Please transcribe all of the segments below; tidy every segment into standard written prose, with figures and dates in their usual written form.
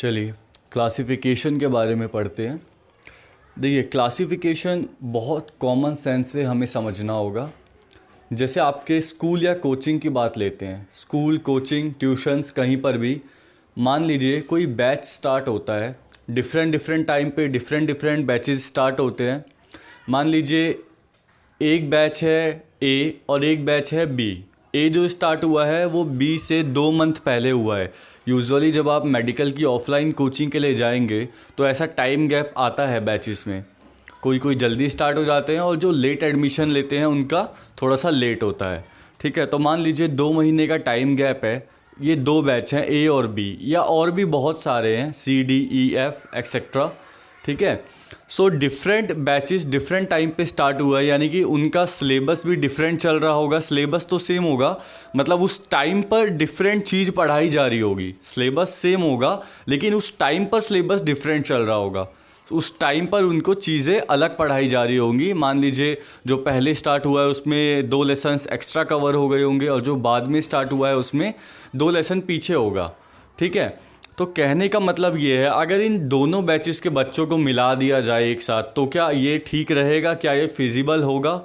चलिए क्लासिफिकेशन के बारे में पढ़ते हैं। देखिए क्लासिफिकेशन बहुत कॉमन सेंस से हमें समझना होगा। जैसे आपके स्कूल या कोचिंग की बात लेते हैं, स्कूल, कोचिंग, ट्यूशन्स, कहीं पर भी मान लीजिए कोई बैच स्टार्ट होता है, डिफरेंट टाइम पे डिफरेंट बैचेस स्टार्ट होते हैं। मान लीजिए एक बैच है ए और एक बैच है बी। ए जो स्टार्ट हुआ है वो बी से 2 मंथ पहले हुआ है। यूजुअली जब आप मेडिकल की ऑफलाइन कोचिंग के लिए जाएंगे तो ऐसा टाइम गैप आता है बैचेस में। कोई जल्दी स्टार्ट हो जाते हैं और जो लेट एडमिशन लेते हैं उनका थोड़ा सा लेट होता है। ठीक है, तो मान लीजिए 2 महीने का टाइम गैप है। ये 2 बैच हैं ए और बी, या और भी बहुत सारे हैं C D E F etcetera. ठीक है, so different batches different time पे स्टार्ट हुआ है, यानी कि उनका सिलेबस भी डिफरेंट चल रहा होगा। सिलेबस तो सेम होगा, मतलब उस टाइम पर डिफरेंट चीज़ पढ़ाई जा रही होगी। सिलेबस सेम होगा लेकिन उस टाइम पर सिलेबस डिफरेंट चल रहा होगा। उस टाइम पर उनको चीज़ें अलग पढ़ाई जा रही होंगी। मान लीजिए जो पहले स्टार्ट हुआ है उसमें 2 लेसन्स एक्स्ट्रा कवर हो गए होंगे और जो बाद में स्टार्ट हुआ है उसमें 2 लेसन पीछे होगा। ठीक है, तो कहने का मतलब ये है, अगर इन दोनों बैचेस के बच्चों को मिला दिया जाए एक साथ तो क्या ये ठीक रहेगा? क्या ये फिजिबल होगा?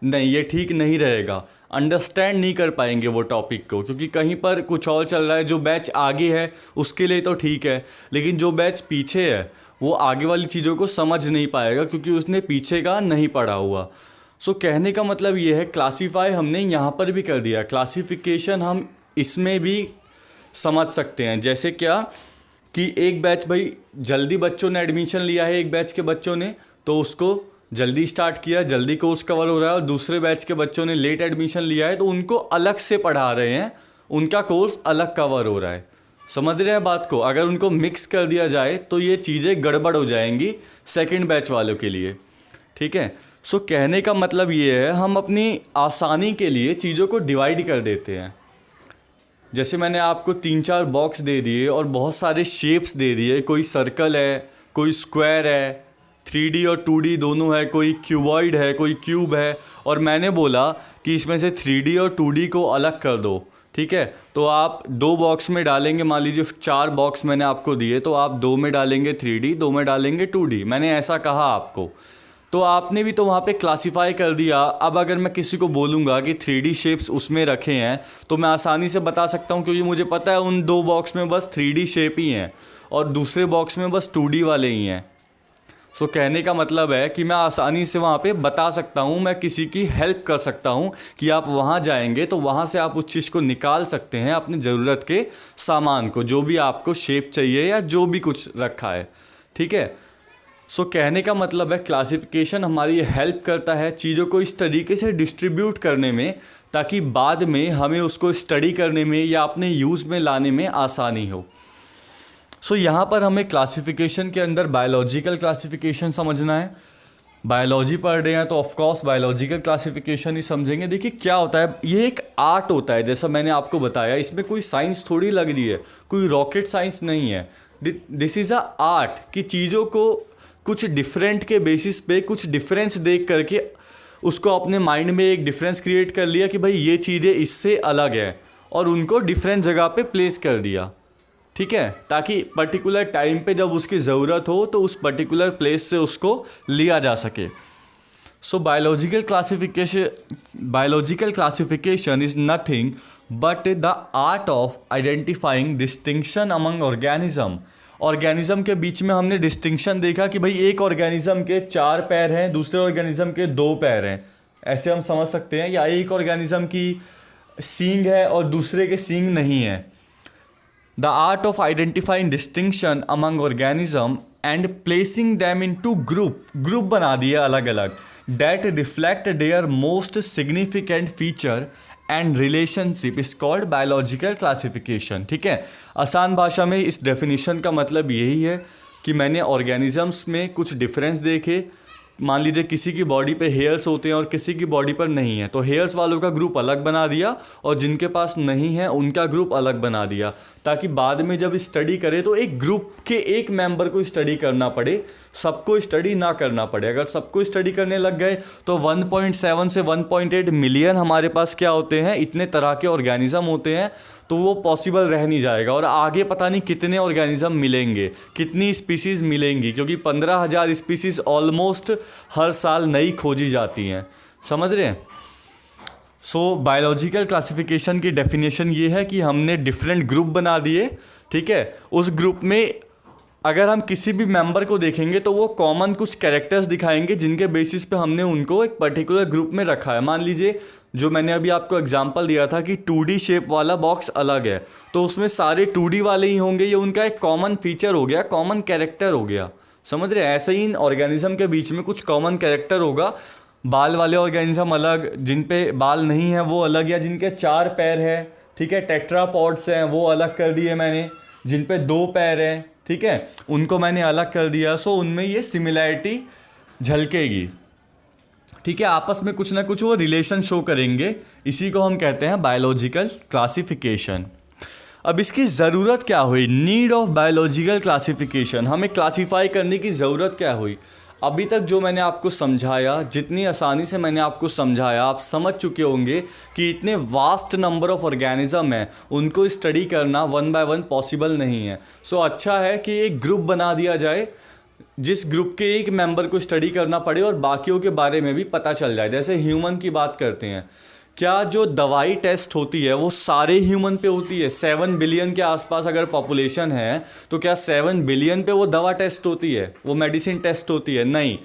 नहीं, ये ठीक नहीं रहेगा। अंडरस्टैंड नहीं कर पाएंगे वो टॉपिक को, क्योंकि कहीं पर कुछ और चल रहा है। जो बैच आगे है उसके लिए तो ठीक है, लेकिन जो बैच पीछे है वो आगे वाली चीज़ों को समझ नहीं पाएगा क्योंकि उसने पीछे का नहीं पढ़ा हुआ। सो कहने का मतलब ये है, क्लासीफाई हमने यहाँ पर भी कर दिया। क्लासिफिकेशन हम इसमें भी समझ सकते हैं। जैसे क्या कि एक बैच भाई जल्दी बच्चों ने एडमिशन लिया है, एक बैच के बच्चों ने, तो उसको जल्दी स्टार्ट किया, जल्दी कोर्स कवर हो रहा है। और दूसरे बैच के बच्चों ने लेट एडमिशन लिया है तो उनको अलग से पढ़ा रहे हैं, उनका कोर्स अलग कवर हो रहा है। समझ रहे हैं बात को? अगर उनको मिक्स कर दिया जाए तो ये चीज़ें गड़बड़ हो जाएंगी सेकंड बैच वालों के लिए। ठीक है, सो कहने का मतलब ये है, हम अपनी आसानी के लिए चीज़ों को डिवाइड कर देते हैं। जैसे मैंने आपको 3-4 बॉक्स दे दिए और बहुत सारे शेप्स दे दिए। कोई सर्कल है, कोई स्क्वायर है, 3D और 2D दोनों है, कोई क्यूबॉइड है, कोई क्यूब है, और मैंने बोला कि इसमें से 3D और 2D को अलग कर दो। ठीक है, तो आप 2 बॉक्स में डालेंगे। मान लीजिए 4 बॉक्स मैंने आपको दिए तो आप 2 में डालेंगे 3D, 2 में डालेंगे 2D। मैंने ऐसा कहा आपको, तो आपने भी तो वहाँ पे क्लासिफाई कर दिया। अब अगर मैं किसी को बोलूँगा कि 3D शेप्स उसमें रखे हैं तो मैं आसानी से बता सकता हूँ, क्योंकि मुझे पता है उन 2 बॉक्स में बस 3D शेप ही हैं और दूसरे बॉक्स में बस 2D वाले ही हैं। सो कहने का मतलब है कि मैं आसानी से वहाँ पे बता सकता हूँ, मैं किसी की हेल्प कर सकता हूँ कि आप वहाँ जाएंगे तो वहाँ से आप उस चीज़ को निकाल सकते हैं, अपनी ज़रूरत के सामान को, जो भी आपको शेप चाहिए या जो भी कुछ रखा है। ठीक है, सो कहने का मतलब है क्लासिफिकेशन हमारी हेल्प करता है चीज़ों को इस तरीके से डिस्ट्रीब्यूट करने में, ताकि बाद में हमें उसको स्टडी करने में या अपने यूज़ में लाने में आसानी हो। सो यहाँ पर हमें क्लासिफिकेशन के अंदर बायोलॉजिकल क्लासिफिकेशन समझना है। बायोलॉजी पढ़ रहे हैं तो ऑफकोर्स बायोलॉजिकल क्लासिफिकेशन ही समझेंगे। देखिए क्या होता है, ये एक आर्ट होता है, जैसा मैंने आपको बताया। इसमें कोई साइंस थोड़ी लग रही है, कोई रॉकेट साइंस नहीं है। दिस इज़ अ आर्ट कि चीज़ों को कुछ डिफरेंट के बेसिस पे कुछ डिफरेंस देख करके उसको अपने माइंड में एक डिफरेंस क्रिएट कर लिया कि भाई ये चीज़ें इससे अलग है, और उनको डिफरेंट जगह पे प्लेस कर दिया। ठीक है, ताकि पर्टिकुलर टाइम पे जब उसकी ज़रूरत हो तो उस पर्टिकुलर प्लेस से उसको लिया जा सके। So biological classification is nothing but the art of identifying distinction among organism. Organism के बीच में हमने डिस्टिंक्शन देखा कि भाई एक ऑर्गेनिज्म के 4 पैर हैं, दूसरे ऑर्गेनिज्म के 2 पैर हैं, ऐसे हम समझ सकते हैं। या एक ऑर्गेनिज्म की सींग है और दूसरे के सींग नहीं है। The art of identifying distinction among organism and placing them into group बना दिए अलग अलग, that reflect their most significant feature and relationship is called biological classification. ठीक है, आसान भाषा में इस डेफिनेशन का मतलब यही है कि मैंने ऑर्गेनिजम्स में कुछ डिफरेंस देखे। मान लीजिए किसी की बॉडी पे हेयर्स होते हैं और किसी की बॉडी पर नहीं है, तो हेयर्स वालों का ग्रुप अलग बना दिया और जिनके पास नहीं है उनका ग्रुप अलग बना दिया, ताकि बाद में जब स्टडी करें तो एक ग्रुप के एक मेंबर को स्टडी करना पड़े, सबको स्टडी ना करना पड़े। अगर सबको स्टडी करने लग गए तो 1.7 से 1.8 मिलियन हमारे पास क्या होते हैं, इतने तरह के ऑर्गेनिज्म होते हैं। तो वो पॉसिबल रह नहीं जाएगा, और आगे पता नहीं कितने ऑर्गेनिज्म मिलेंगे, कितनी स्पीसीज़ मिलेंगी, क्योंकि 15,000 स्पीसीज़ ऑलमोस्ट हर साल नई खोजी जाती हैं। समझ रहे हैं? सो बायोलॉजिकल क्लासिफिकेशन की डेफिनेशन ये है कि हमने डिफरेंट ग्रुप बना दिए, ठीक है। उस ग्रुप में अगर हम किसी भी मेंबर को देखेंगे तो वो कॉमन कुछ कैरेक्टर्स दिखाएंगे जिनके बेसिस पे हमने उनको एक पर्टिकुलर ग्रुप में रखा है। मान लीजिए जो मैंने अभी आपको एग्जांपल दिया था कि 2D शेप वाला बॉक्स अलग है, तो उसमें सारे 2D वाले ही होंगे, ये उनका एक कॉमन फीचर हो गया, कॉमन कैरेक्टर हो गया। समझ रहे हैं? ऐसे ही इन ऑर्गेनिज्म के बीच में कुछ कॉमन कैरेक्टर होगा। बाल वाले ऑर्गेनिज्म अलग, जिन पे बाल नहीं है वो अलग, या जिनके 4 पैर है, ठीक है, टेट्रापॉड्स हैं वो अलग कर दिए मैंने, जिन पे 2 पैर हैं, ठीक है, उनको मैंने अलग कर दिया। सो उनमें ये सिमिलैरिटी झलकेगी, ठीक है, आपस में कुछ ना कुछ वो रिलेशन शो करेंगे। इसी को हम कहते हैं बायोलॉजिकल क्लासिफिकेशन। अब इसकी ज़रूरत क्या हुई? नीड ऑफ बायोलॉजिकल क्लासिफिकेशन, हमें क्लासीफाई करने की ज़रूरत क्या हुई? अभी तक जो मैंने आपको समझाया, जितनी आसानी से मैंने आपको समझाया, आप समझ चुके होंगे कि इतने वास्ट नंबर ऑफ ऑर्गेनिज्म हैं, उनको स्टडी करना 1 बाय 1 पॉसिबल नहीं है। सो अच्छा है कि एक ग्रुप बना दिया जाए, जिस ग्रुप के एक मेंबर को स्टडी करना पड़े और बाकियों के बारे में भी पता चल जाए। जैसे ह्यूमन की बात करते हैं, क्या जो दवाई टेस्ट होती है वो सारे ह्यूमन पे होती है? 7 बिलियन के आसपास अगर पॉपुलेशन है तो क्या 7 बिलियन पे वो दवा टेस्ट होती है, वो मेडिसिन टेस्ट होती है? नहीं,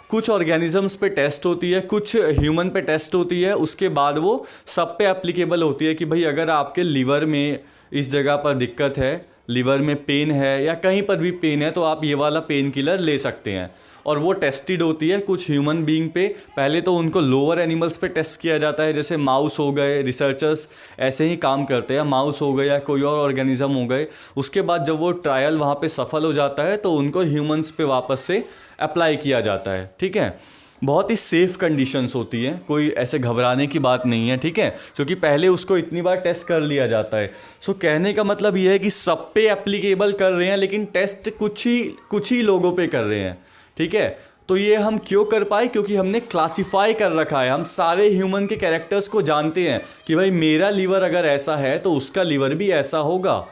कुछ ऑर्गेनिजम्स पे टेस्ट होती है, कुछ ह्यूमन पे टेस्ट होती है, उसके बाद वो सब पे एप्लीकेबल होती है कि भाई अगर आपके लिवर में इस जगह पर दिक्कत है, लिवर में पेन है या कहीं पर भी पेन है, तो आप ये वाला पेन किलर ले सकते हैं। और वो टेस्टेड होती है कुछ ह्यूमन बीइंग पे। पहले तो उनको लोअर एनिमल्स पे टेस्ट किया जाता है, जैसे माउस हो गए, रिसर्चर्स ऐसे ही काम करते हैं, माउस हो गए या कोई और ऑर्गेनिज्म हो गए। उसके बाद जब वो ट्रायल वहाँ पे सफल हो जाता है तो उनको ह्यूमंस पे वापस से अप्लाई किया जाता है, ठीक है। बहुत ही सेफ़ कंडीशंस होती हैं, कोई ऐसे घबराने की बात नहीं है, ठीक है, क्योंकि पहले उसको इतनी बार टेस्ट कर लिया जाता है। सो कहने का मतलब ये है कि सब पे एप्लीकेबल कर रहे हैं, लेकिन टेस्ट कुछ ही लोगों पे कर रहे हैं, ठीक है। तो ये हम क्यों कर पाए? क्योंकि हमने क्लासिफाई कर रखा है, हम सारे ह्यूमन के कैरेक्टर्स को जानते हैं कि भाई मेरा लीवर अगर ऐसा है तो उसका लीवर भी ऐसा होगा,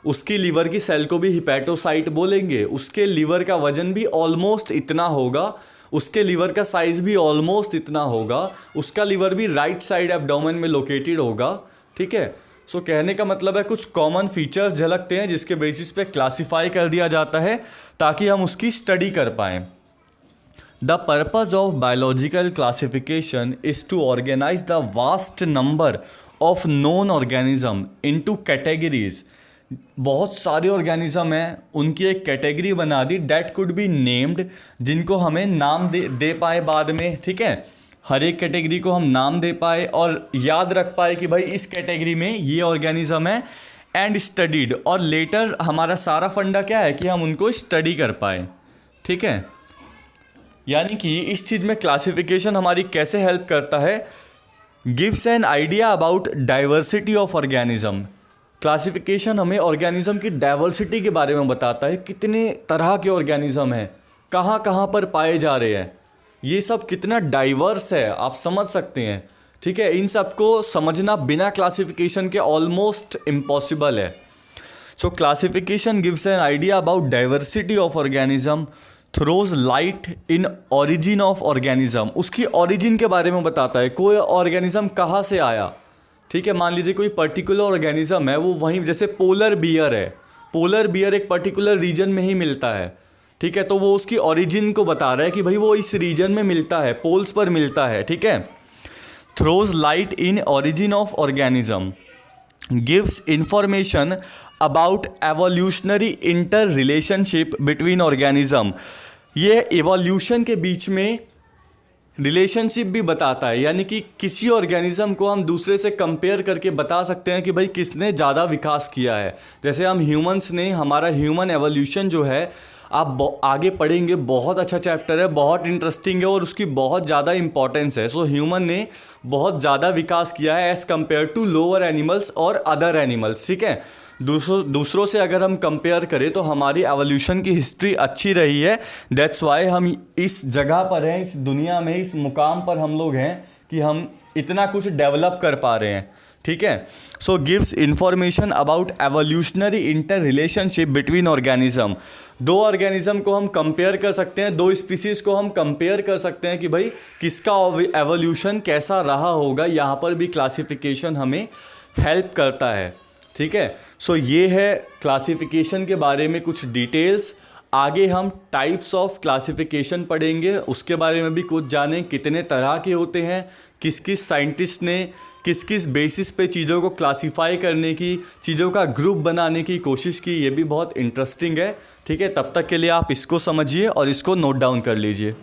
उसकी लीवर की सेल को भी हिपैटोसाइट बोलेंगे, उसके लीवर का वजन भी ऑलमोस्ट इतना होगा, उसके लीवर का साइज़ भी ऑलमोस्ट इतना होगा, उसका लीवर भी राइट साइड एब्डोमेन में लोकेटेड होगा, ठीक है। सो कहने का मतलब है कुछ कॉमन फीचर्स झलकते हैं जिसके बेसिस पे क्लासिफाई कर दिया जाता है ताकि हम उसकी स्टडी कर पाएँ। The purpose of biological classification is to organize the vast number of known organism into categories. बहुत सारे ऑर्गेनिज्म हैं, उनकी एक कैटेगरी बना दी, डेट कुड बी नेम्ड, जिनको हमें नाम दे पाए बाद में, ठीक है। हर एक कैटेगरी को हम नाम दे पाए और याद रख पाए कि भाई इस कैटेगरी में ये ऑर्गेनिज्म है, एंड स्टडीड, और लेटर हमारा सारा फंडा क्या है कि हम उनको स्टडी कर पाए, ठीक है। यानी कि इस चीज़ में क्लासिफिकेशन हमारी कैसे हेल्प करता है? Gives an idea about diversity of organism. Classification हमें ऑर्गेनिज्म की डाइवर्सिटी के बारे में बताता है, कितने तरह के ऑर्गेनिज्म हैं, कहाँ कहाँ पर पाए जा रहे हैं, ये सब कितना डाइवर्स है, आप समझ सकते हैं, ठीक है। इन सब को समझना बिना क्लासिफिकेशन के ऑलमोस्ट इम्पॉसिबल है। सो classification gives an idea about diversity of organism, throws light in origin of organism, उसकी ओरिजिन के बारे में बताता है, कोई ऑर्गेनिज्म कहाँ से आया, ठीक है। मान लीजिए कोई पर्टिकुलर ऑर्गेनिज्म है, वो वहीं, जैसे पोलर बियर है, पोलर बियर एक पर्टिकुलर रीजन में ही मिलता है, ठीक है, तो वो उसकी ओरिजिन को बता रहा है कि भाई वो इस रीजन में मिलता है, पोल्स पर मिलता है, ठीक है। Throws light in origin of organism, gives information about evolutionary inter relationship between organism, ये एवोल्यूशन के बीच में रिलेशनशिप भी बताता है, यानी कि किसी ऑर्गेनिज्म को हम दूसरे से कंपेयर करके बता सकते हैं कि भाई किसने ज़्यादा विकास किया है। जैसे हम ह्यूमंस ने, हमारा ह्यूमन एवोल्यूशन जो है, आप आगे पढ़ेंगे, बहुत अच्छा चैप्टर है, बहुत इंटरेस्टिंग है और उसकी बहुत ज़्यादा इंपॉर्टेंस है। सो ह्यूमन ने बहुत ज़्यादा विकास किया है as compare to lower animals और अदर एनिमल्स, ठीक है। दूसरों से अगर हम कंपेयर करें तो हमारी एवोल्यूशन की हिस्ट्री अच्छी रही है। दैट्स वाई हम इस जगह पर हैं, इस दुनिया में, इस मुकाम पर हम लोग हैं कि हम इतना कुछ डेवलप कर पा रहे हैं, ठीक है। So gives information about evolutionary inter relationship between organism. दो ऑर्गेनिज्म को हम कंपेयर कर सकते हैं, दो स्पीसीज को हम कंपेयर कर सकते हैं कि भाई किसका एवोल्यूशन कैसा रहा होगा। यहाँ पर भी क्लासिफिकेशन हमें हेल्प करता है, ठीक है। सो ये है क्लासिफिकेशन के बारे में कुछ डिटेल्स। आगे हम टाइप्स ऑफ क्लासिफिकेशन पढ़ेंगे, उसके बारे में भी कुछ जानें, कितने तरह के होते हैं, किस किस साइंटिस्ट ने किस किस बेसिस पे चीज़ों को क्लासिफाई करने की, चीज़ों का ग्रुप बनाने की कोशिश की। ये भी बहुत इंटरेस्टिंग है, ठीक है। तब तक के लिए आप इसको समझिए और इसको नोट डाउन कर लीजिए।